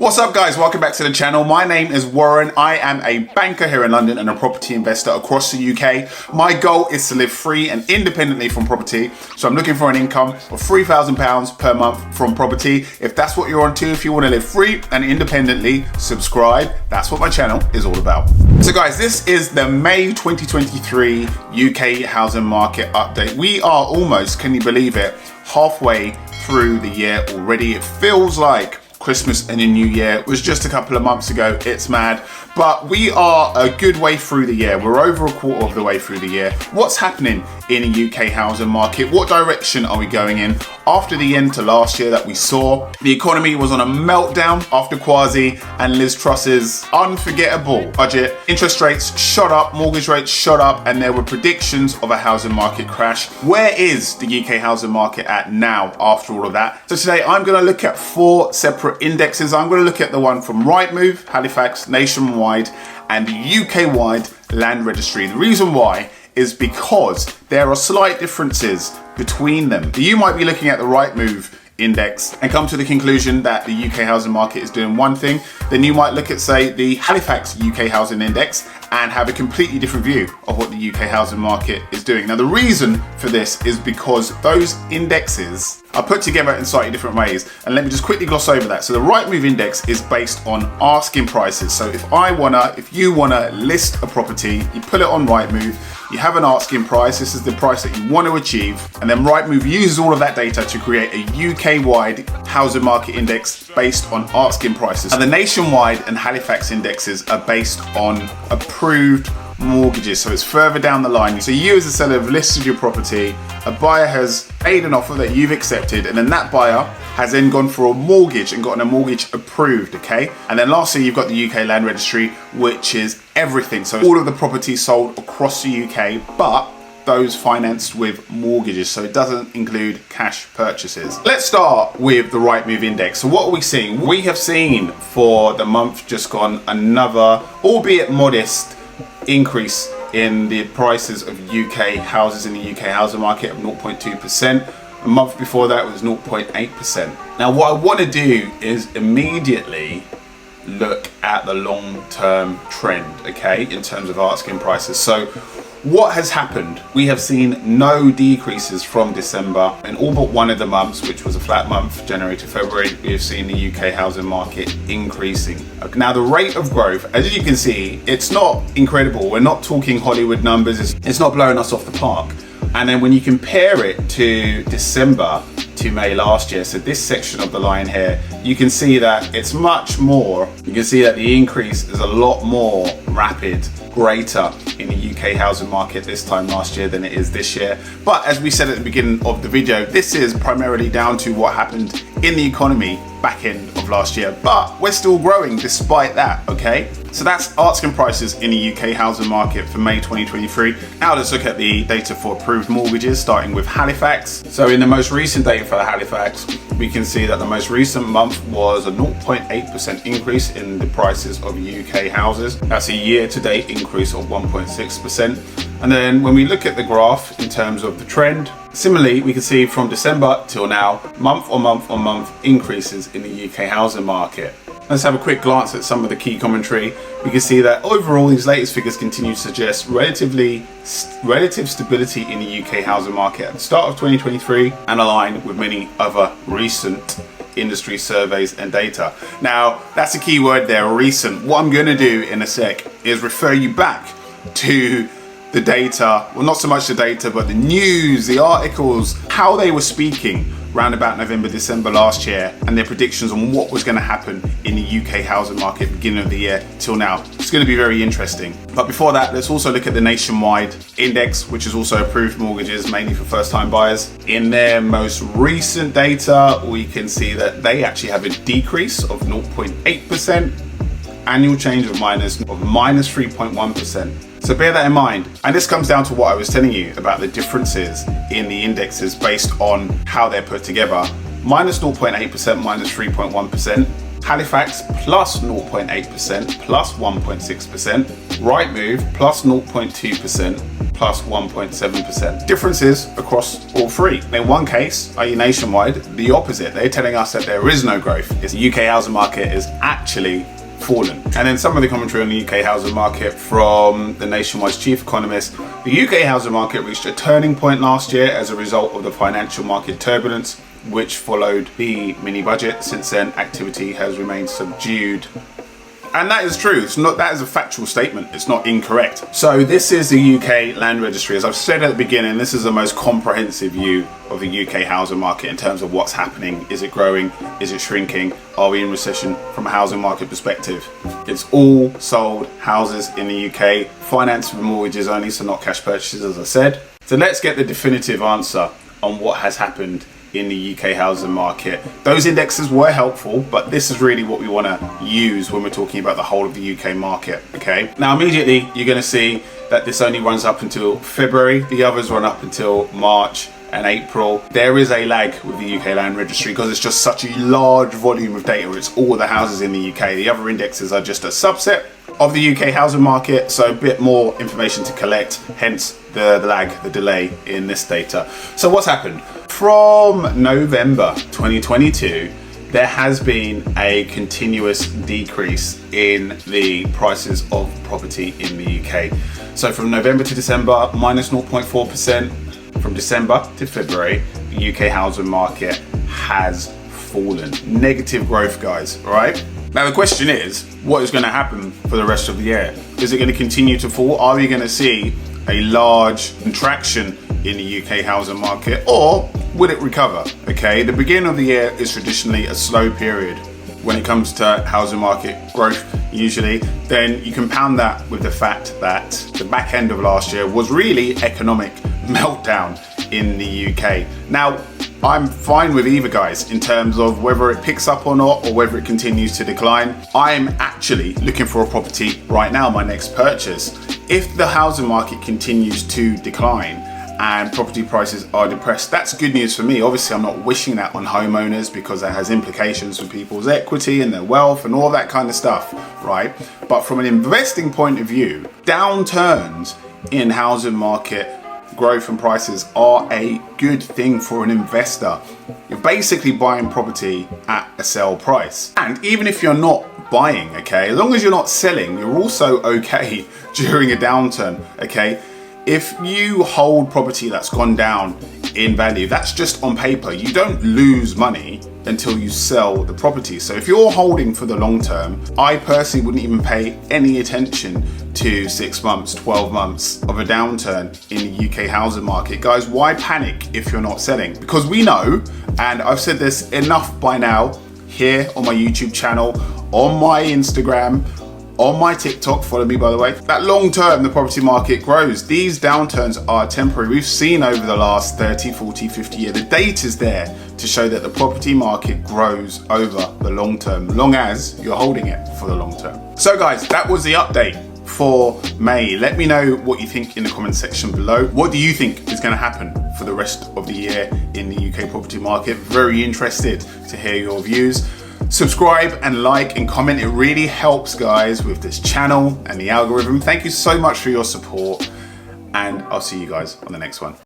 What's up guys, welcome back to the channel. My name is Warren. I am a banker here in London and a property investor across the UK. My goal is to live free and independently from property. So I'm looking for an income of £3,000 per month from property. If that's what you're on to, if you want to live free and independently, subscribe. That's what my channel is all about. So guys, this is the May 2023 UK housing market update. We are almost, can you believe it, halfway through the year already. It feels like Christmas and the New Year was just a couple of months ago. It's mad, but we are a good way through the year. We're over a quarter of the way through the year. What's happening in the UK housing market? What direction are we going in? After the end to last year that we saw, the economy was on a meltdown after Kwasi and Liz Truss's unforgettable budget. Interest rates shot up, mortgage rates shot up, and there were predictions of a housing market crash. Where is the UK housing market at now after all of that? So today I'm going to look at 4 separate indexes. I'm going to look at the one from Rightmove, Halifax, nationwide, and the UK-wide Land Registry. The reason why is because there are slight differences between them. You might be looking at the Rightmove index and come to the conclusion that the UK housing market is doing one thing. Then you might look at, say, the Halifax UK housing index and have a completely different view of what the UK housing market is doing. Now, the reason for this is because those indexes are put together in slightly different ways. And let me just quickly gloss over that. So the Rightmove index is based on asking prices. So if you wanna list a property, you put it on Rightmove, you have an asking price, this is the price that you want to achieve, and then Rightmove uses all of that data to create a UK-wide housing market index based on asking prices. And the nationwide and Halifax indexes are based on approved mortgages, so it's further down the line. So you as a seller have listed your property, a buyer has made an offer that you've accepted, and then that buyer has then gone for a mortgage and gotten a mortgage approved, okay? And then lastly, you've got the UK Land Registry, which is everything. So all of the properties sold across the UK, but those financed with mortgages, so it doesn't include cash purchases. Let's start with the Rightmove index. So what are we seeing? We have seen for the month just gone another, albeit modest, increase in the prices of UK houses in the UK housing market of 0.2%. A month before that was 0.8%. Now what I want to do is immediately look at the long-term trend, okay, in terms of asking prices. So what has happened? We have seen no decreases from December in all but one of the months, which was a flat month, January to February. We have seen the UK housing market increasing. Now the rate of growth, as you can see, it's not incredible. We're not talking Hollywood numbers. It's not blowing us off the park. And then when you compare it to December to May last year, so this section of the line here, you can see that it's much more. You can see that the increase is a lot more rapid, greater in the UK housing market this time last year than it is this year. But as we said at the beginning of the video, this is primarily down to what happened in the economy back end of last year, but we're still growing despite that, okay? So that's asking prices in the UK housing market for May 2023. Now let's look at the data for approved mortgages, starting with Halifax. So in the most recent data for Halifax, we can see that the most recent month was a 0.8% increase in the prices of UK houses. That's a year-to-date increase of 1.6%. And then when we look at the graph in terms of the trend, similarly, we can see from December till now, month on month on month increases in the UK housing market. Let's have a quick glance at some of the key commentary. We can see that overall, these latest figures continue to suggest relative stability in the UK housing market at the start of 2023 and align with many other recent industry surveys and data. Now, that's a key word there, recent. What I'm going to do in a sec is refer you back to the data, well, not so much the data, but the news, the articles, how they were speaking round about November, December last year, and their predictions on what was going to happen in the UK housing market beginning of the year till now. It's going to be very interesting. But before that, let's also look at the nationwide index, which is also approved mortgages, mainly for first-time buyers. In their most recent data, we can see that they actually have a decrease of 0.8%, annual change of minus 3.1%. So bear that in mind. And this comes down to what I was telling you about the differences in the indexes based on how they're put together. Minus 0.8%, minus 3.1%. Halifax plus 0.8%, plus 1.6%. Rightmove plus 0.2%. plus 1.7%. Differences across all three. In one case, i.e. nationwide, the opposite. They're telling us that there is no growth. It's the UK housing market is actually fallen. And then some of the commentary on the UK housing market from the Nationwide's chief economist. The UK housing market reached a turning point last year as a result of the financial market turbulence, which followed the mini budget. Since then, activity has remained subdued. And that is true. That is a factual statement. It's not incorrect. So this is the UK Land Registry. As I've said at the beginning, this is the most comprehensive view of the UK housing market in terms of what's happening. Is it growing? Is it shrinking? Are we in recession from a housing market perspective? It's all sold houses in the UK, financed with mortgages only, so not cash purchases, as I said. So let's get the definitive answer on what has happened in the UK housing market. Those indexes were helpful, but this is really what we want to use when we're talking about the whole of the UK market, okay? Now immediately you're going to see that this only runs up until February. The others run up until March and April. There is a lag with the UK Land Registry because it's just such a large volume of data. It's all the houses in the UK. The other indexes are just a subset of the UK housing market, so a bit more information to collect, hence the lag, the delay in this data. So what's happened? From November 2022, there has been a continuous decrease in the prices of property in the UK. So from November to December, minus 0.4%. From December to February, the UK housing market has fallen. Negative growth, guys, all right? Now the question is, what is going to happen for the rest of the year? Is it going to continue to fall? Are we going to see a large contraction in the UK housing market, or will it recover? Okay, the beginning of the year is traditionally a slow period when it comes to housing market growth usually. Then you compound that with the fact that the back end of last year was really economic meltdown in the UK. Now, I'm fine with either, guys, in terms of whether it picks up or not, or whether it continues to decline. I'm actually looking for a property right now, my next purchase. If the housing market continues to decline and property prices are depressed, that's good news for me. Obviously, I'm not wishing that on homeowners because that has implications for people's equity and their wealth and all that kind of stuff, right? But from an investing point of view, downturns in housing market growth and prices are a good thing for an investor. You're basically buying property at a sell price. And even if you're not buying, okay, as long as you're not selling, you're also okay during a downturn, okay? If you hold property that's gone down in value, that's just on paper. You don't lose money until you sell the property. So if you're holding for the long term, I personally wouldn't even pay any attention to 6 months, 12 months of a downturn in the UK housing market. Guys, why panic if you're not selling? Because we know, and I've said this enough by now, here on my YouTube channel, on my Instagram, on my TikTok, follow me by the way, that long term the property market grows. These downturns are temporary. We've seen over the last 30, 40, 50 years, the data's there to show that the property market grows over the long term, long as you're holding it for the long term. So guys, that was the update for May. Let me know what you think in the comment section below. What do you think is going to happen for the rest of the year in the UK property market? Very interested to hear your views. Subscribe and like and comment. It really helps, guys, with this channel and the algorithm. Thank you so much for your support, and I'll see you guys on the next one.